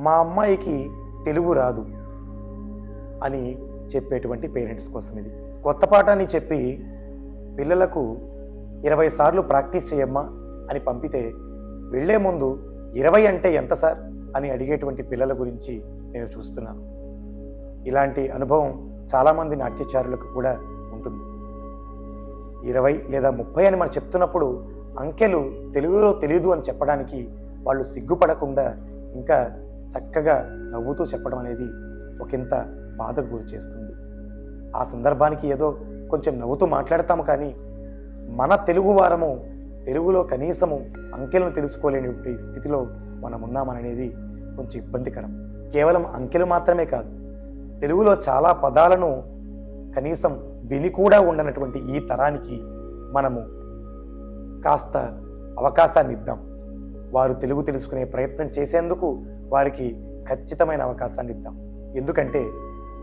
మా అమ్మాయికి తెలుగు రాదు అని చెప్పేటువంటి పేరెంట్స్ కోసం ఇది. కొత్త పాఠాన్ని చెప్పి పిల్లలకు 20 సార్లు ప్రాక్టీస్ చేయమ్మా అని పంపితే వెళ్లే ముందు 20 అంటే ఎంత సార్ అని అడిగేటువంటి పిల్లల గురించి నేను చూస్తున్నాను. ఇలాంటి అనుభవం చాలామంది నాట్యచారులకు కూడా ఉంటుంది. 20 లేదా 30 అని మనం చెప్తున్నప్పుడు అంకెలు తెలుగులో తెలియదు అని చెప్పడానికి వాళ్ళు సిగ్గుపడకుండా ఇంకా చక్కగా నవ్వుతూ చెప్పడం అనేది ఒకంత బాధకు గురి చేస్తుంది. ఆ సందర్భానికి ఏదో కొంచెం నవ్వుతూ మాట్లాడతాము, కానీ మన తెలుగు వారము తెలుగులో కనీసము అంకెలను తెలుసుకోలేని స్థితిలో మనం ఉన్నామనేది కొంచెం ఇబ్బందికరం. కేవలం అంకెలు మాత్రమే కాదు, తెలుగులో చాలా పదాలను కనీసం విని కూడా ఉండనటువంటి ఈ తరానికి మనము కాస్త అవకాశాన్ని ఇద్దాం. వారు తెలుగు తెలుసుకునే ప్రయత్నం చేసేందుకు వారికి ఖచ్చితమైన అవకాశాన్ని ఇద్దాం. ఎందుకంటే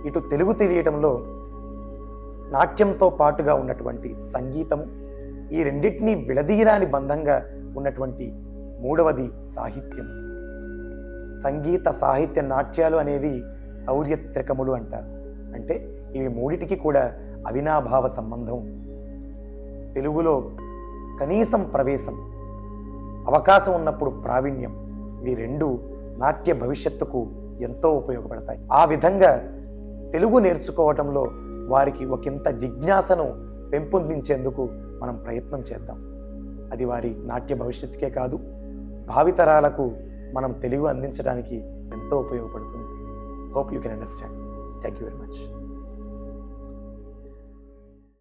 ఇటు తెలుగు తెలియటంలో నాట్యంతో పాటుగా ఉన్నటువంటి సంగీతము, ఈ రెండింటినీ విడదీయరాని బంధంగా ఉన్నటువంటి మూడవది సాహిత్యం. సంగీత సాహిత్య నాట్యాలు అనేవి ఔర్యత్రికములు అంటారు. అంటే ఇవి మూడిటికి కూడా అవినాభావ సంబంధం ఉంది. తెలుగులో కనీసం ప్రవేశం, అవకాశం ఉన్నప్పుడు ప్రావీణ్యం, ఇవి రెండు నాట్య భవిష్యత్తుకు ఎంతో ఉపయోగపడతాయి. ఆ విధంగా తెలుగు నేర్చుకోవటంలో వారికి ఒకంత జిజ్ఞాసను పెంపొందించేందుకు మనం ప్రయత్నం చేద్దాం. అది వారి నాట్య భవిష్యత్తుకే కాదు, భావితరాలకు మనం తెలుగు అందించడానికి ఎంతో ఉపయోగపడుతుంది. Hope you can understand. Thank you very much.